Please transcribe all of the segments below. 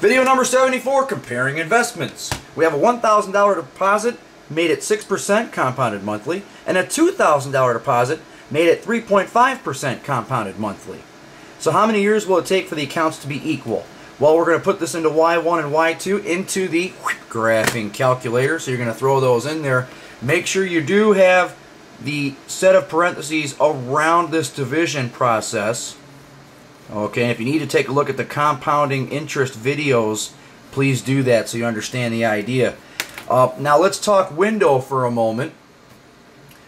Video number 74, comparing investments. We have a $1,000 deposit made at 6% compounded monthly and a $2,000 deposit made at 3.5% compounded monthly. So how many years will it take for the accounts to be equal? Well, we're going to put this into Y1 and Y2 into the graphing calculator. So you're going to throw those in there. Make sure you do have the set of parentheses around this division process. Okay, if you need to take a look at the compounding interest videos, please do that so you understand the idea. Now let's talk window for a moment.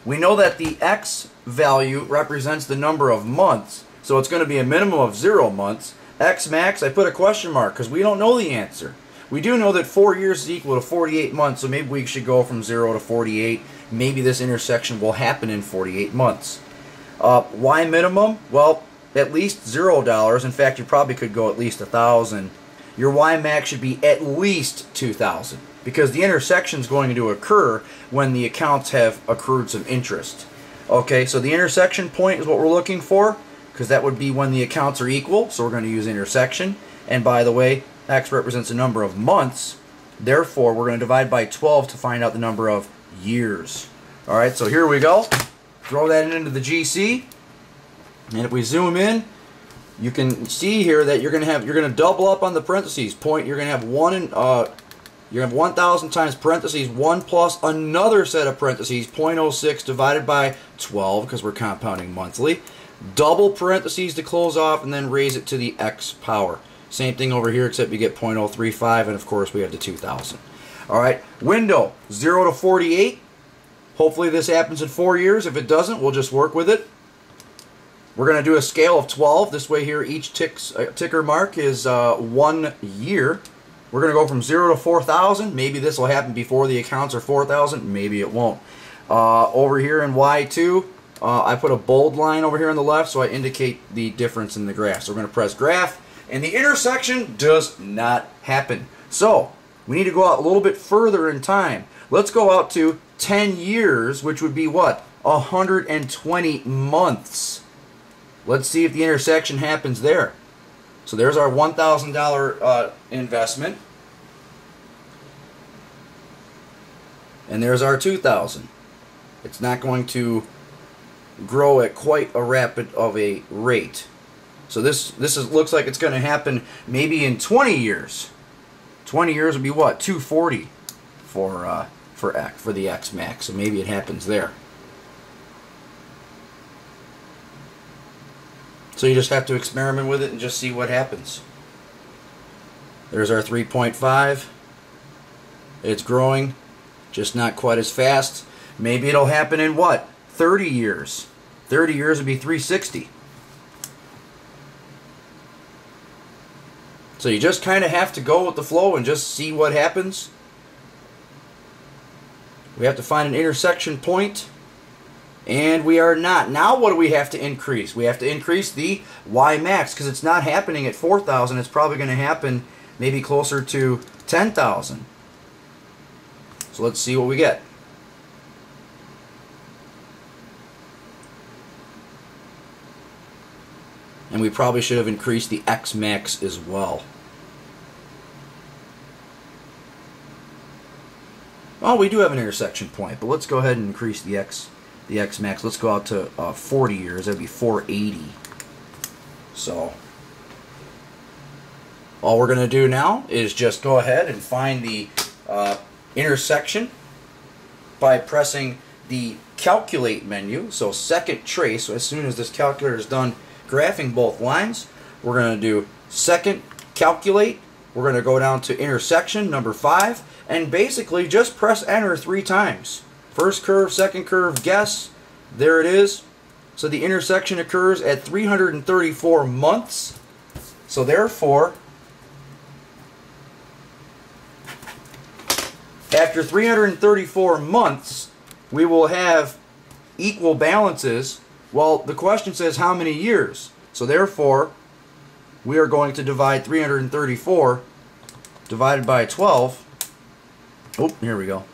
We know that the X value represents the number of months, so it's going to be a minimum of 0 months. X max, I put a question mark because we don't know the answer. We do know that 4 years is equal to 48 months, so maybe we should go from 0 to 48. Maybe this intersection will happen in 48 months. Y minimum? Well, at least $0. In fact, you probably could go at least 1,000. Your Y max should be at least 2,000 because the intersection is going to occur when the accounts have accrued some interest. Okay, so the intersection point is what we're looking for because that would be when the accounts are equal, so we're going to use intersection. And by the way, X represents a number of months, therefore we're going to divide by 12 to find out the number of years. Alright, so here we go. Throw that into the GC. And if we zoom in, you can see here that you're going to double up on the parentheses. You're going to have 1,000 times parentheses 1 plus another set of parentheses 0.06 divided by 12 because we're compounding monthly. Double parentheses to close off and then raise it to the X power. Same thing over here except you get 0.035 and of course we have the 2,000. Alright, window 0 to 48. Hopefully this happens in 4 years. If it doesn't, we'll just work with it. We're going to do a scale of 12. This way here, each ticker mark is 1 year. We're going to go from 0 to 4,000. Maybe this will happen before the accounts are 4,000. Maybe it won't. Over here in Y2, I put a bold line over here on the left so I indicate the difference in the graph. So we're going to press graph, and the intersection does not happen. So we need to go out a little bit further in time. Let's go out to 10 years, which would be what? 120 months. Let's see if the intersection happens there. So there's our $1,000 investment. And there's our $2,000. It's not going to grow at quite a rapid of a rate. So this looks like it's going to happen maybe in 20 years. 20 years would be what? 240 for the X max. So maybe it happens there. So you just have to experiment with it and just see what happens. There's our 3.5. It's growing, just not quite as fast. Maybe it'll happen in what? 30 years. 30 years would be 360. So you just kind of have to go with the flow and just see what happens. We have to find an intersection point. And we are not. Now what do we have to increase? We have to increase the Y max because it's not happening at 4,000. It's probably going to happen maybe closer to 10,000. So let's see what we get. And we probably should have increased the X max as well. Oh, we do have an intersection point, but let's go ahead and increase the X max. Let's go out to 40 years. That'd be 480. So all we're going to do now is just go ahead and find the intersection by pressing the calculate menu. So second trace. So as soon as this calculator is done graphing both lines, we're going to do second calculate. We're going to go down to intersection number 5 and basically just press enter 3 times. First curve, second curve, guess. There it is. So the intersection occurs at 334 months. So therefore, after 334 months, we will have equal balances. Well, the question says how many years. So therefore, we are going to divide 334 divided by 12. Oh, here we go.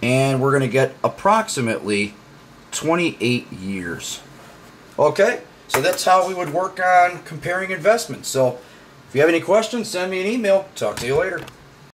And we're going to get approximately 28 years. Okay, so that's how we would work on comparing investments. So If you have any questions, send me an email. Talk to you later.